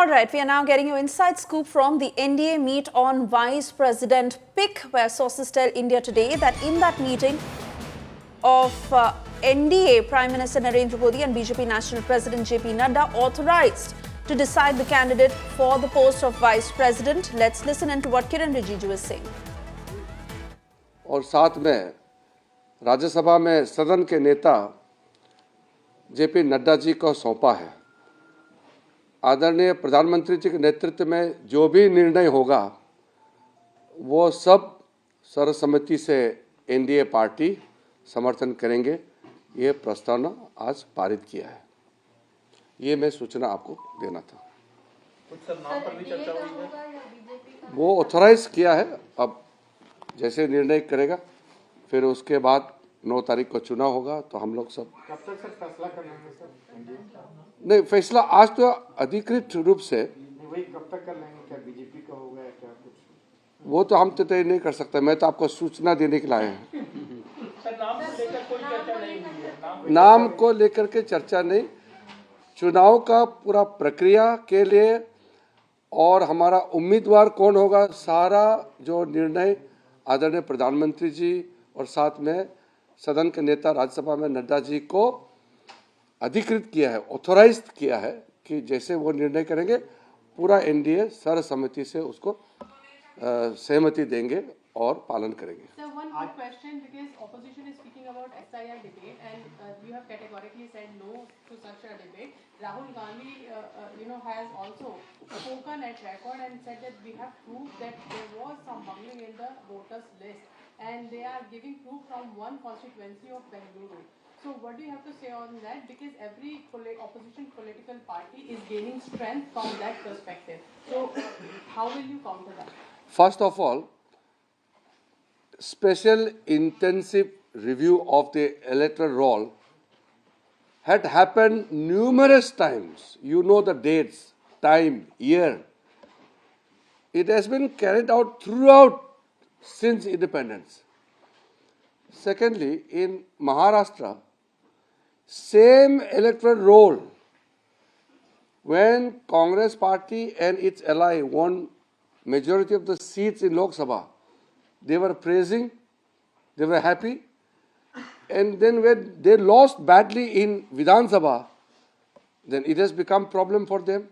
All right, we are now getting you inside scoop from the NDA meet on Vice President pick, where sources tell India Today that in that meeting of NDA, Prime Minister Narendra Modi and BJP National President JP Nadda authorized to decide the candidate for the post of Vice President. Let's listen into what Kiran Rijiju is saying. और साथ में राज्यसभा में सदन के नेता JP Nadda ji को सौंपा है। आदरणीय प्रधानमंत्री जी के नेतृत्व में जो भी निर्णय होगा वो सब सर्वसम्मति से एनडीए पार्टी समर्थन करेंगे। ये प्रस्तावना आज पारित किया है। ये मैं सूचना आपको देना था। कुछ सर नाम पर भी चर्चा हुई है? वो ऑथराइज किया है। अब जैसे निर्णय करेगा फिर उसके बाद 9 तारीख को चुनाव होगा तो हम लोग सब कब तक सर फैसला करना है सर? नहीं, फैसला आज तो अधिकृत रूप से वही कब तक कर लेंगे? क्या बीजेपी का होगा या क्या कुछ? वो तो हम तो तय नहीं कर सकते। मैं तो आपको सूचना देने के लिए आए हैं। सर नाम को लेकर कोई चर्चा नहीं हुई है? नाम को लेकर के चर्चा नहीं, चुनाव का पूरा प्रक्रिया के लिए और हमारा उम्मीदवार कौन होगा, सारा जो निर्णय आदरणीय प्रधानमंत्री जी और साथ में सदन के नेता राज्यसभा में नड्डा जी को अधिकृत किया है, ऑथोराइज किया है कि जैसे वो निर्णय करेंगे पूरा एनडीए सर्वसम्मति से उसको सहमति देंगे और पालन करेंगे। Sir, one quick question, because opposition is speaking about SIR debate and you have categorically said no to such a debate. Rahul Gandhi, has also spoken at record and said that we have proof that there was some bungling in the voters list and they are giving proof from one constituency of Bengaluru. So what do you have to say on that? Because every opposition political party is gaining strength from that perspective. So how will you counter that? First of all, special intensive review of the electoral roll had happened numerous times. You know the dates, time, year. It has been carried out throughout since independence. Secondly, in Maharashtra, same electoral roll, when Congress party and its ally won majority of the seats in Lok Sabha, they were praising, they were happy, and then when they lost badly in Vidhan Sabha, then it has become problem for them.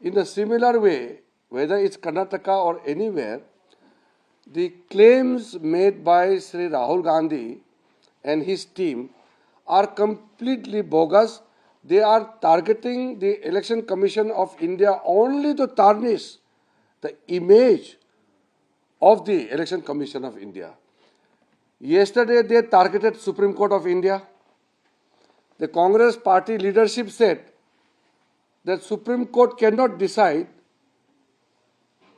In a similar way, whether it's Karnataka or anywhere, the claims made by Sri Rahul Gandhi and his team are completely bogus. They are targeting the Election Commission of India only to tarnish the image of the Election Commission of India. Yesterday they targeted Supreme Court of India. The Congress party leadership said that Supreme Court cannot decide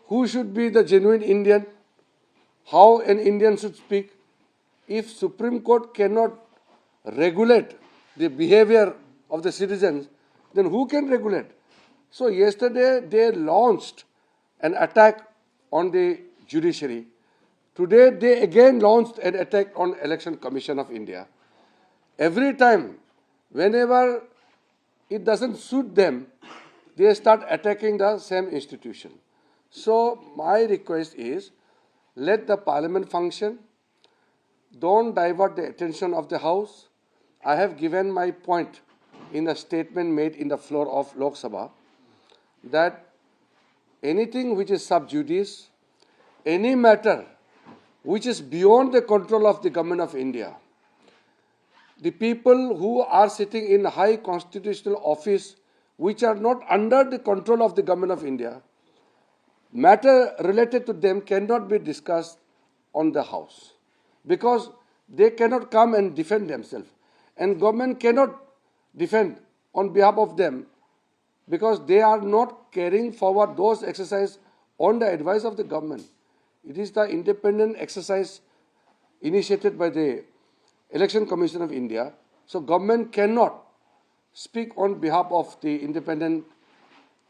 who should be the genuine Indian, how an Indian should speak. If Supreme Court cannot regulate the behavior of the citizens, then who can regulate? So yesterday they launched an attack on the judiciary. Today they again launched an attack on Election Commission of India. Every time, whenever it doesn't suit them, they start attacking the same institution. So my request is, let the parliament function. Don't divert the attention of the House. I have given my point in a statement made in the floor of Lok Sabha that anything which is sub judice, any matter which is beyond the control of the government of India, the people who are sitting in high constitutional office which are not under the control of the government of India, matter related to them cannot be discussed on the House because they cannot come and defend themselves, and government cannot defend on behalf of them because they are not carrying forward those exercises on the advice of the government. It is the independent exercise initiated by the Election Commission of India. So government cannot speak on behalf of the independent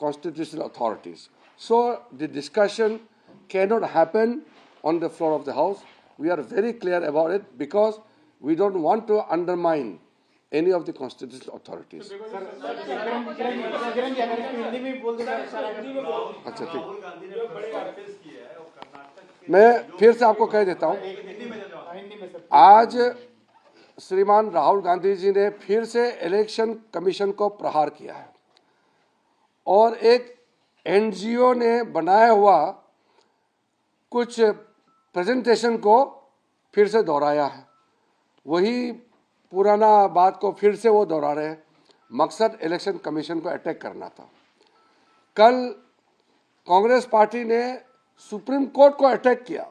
constitutional authorities. So the discussion cannot happen on the floor of the House. We are very clear about it because we don't want to undermine any of the constitutional authorities. अच्छा ठीक, मैं फिर से आपको कह देता हूँ, आज श्रीमान राहुल गांधी जी ने फिर से इलेक्शन कमीशन को प्रहार किया है और एक एनजीओ ने बनाया हुआ कुछ प्रेजेंटेशन को फिर से दोहराया है। वही पुराना बात को फिर से वो दोहरा रहे हैं। मकसद इलेक्शन कमीशन को अटैक करना था। कल कांग्रेस पार्टी ने सुप्रीम कोर्ट को अटैक किया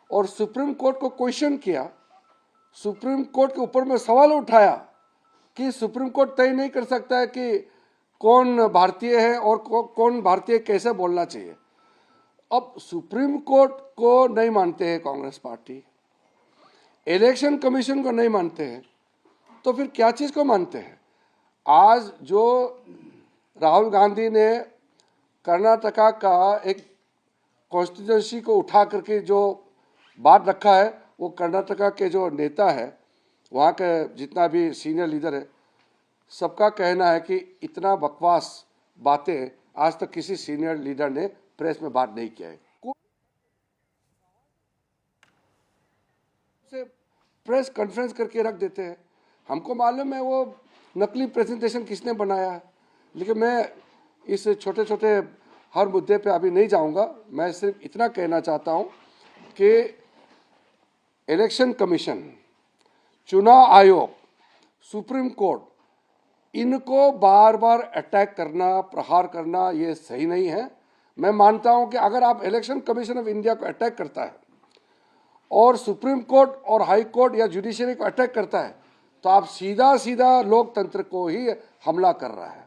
और सुप्रीम कोर्ट को क्वेश्चन किया, सुप्रीम कोर्ट के ऊपर में सवाल उठाया कि सुप्रीम कोर्ट तय नहीं कर सकता है कि कौन भारतीय है और कौन भारतीय कैसे बोलना चाहिए। अब सुप्रीम कोर्ट को नहीं मानते हैं कांग्रेस पार्टी, इलेक्शन कमीशन को नहीं मानते हैं, तो फिर क्या चीज़ को मानते हैं? आज जो राहुल गांधी ने कर्नाटका का एक कॉन्स्टिट्यूंसी को उठा करके जो बात रखा है, वो कर्नाटका के जो नेता है, वहाँ के जितना भी सीनियर लीडर है, सबका कहना है कि इतना बकवास बातें आज तक किसी सीनियर लीडर ने प्रेस में बात नहीं किया है। से प्रेस कॉन्फ्रेंस करके रख देते हैं। हमको मालूम है वो नकली प्रेजेंटेशन किसने बनाया है, लेकिन मैं इस छोटे छोटे हर मुद्दे पे अभी नहीं जाऊंगा। मैं सिर्फ इतना कहना चाहता हूं कि इलेक्शन कमीशन, चुनाव आयोग, सुप्रीम कोर्ट, इनको बार बार अटैक करना, प्रहार करना ये सही नहीं है। मैं मानता हूं कि अगर आप इलेक्शन कमीशन ऑफ इंडिया को अटैक करता है और सुप्रीम कोर्ट और हाई कोर्ट या जुडिशरी को अटैक करता है, तो आप सीधा सीधा लोकतंत्र को ही हमला कर रहा है।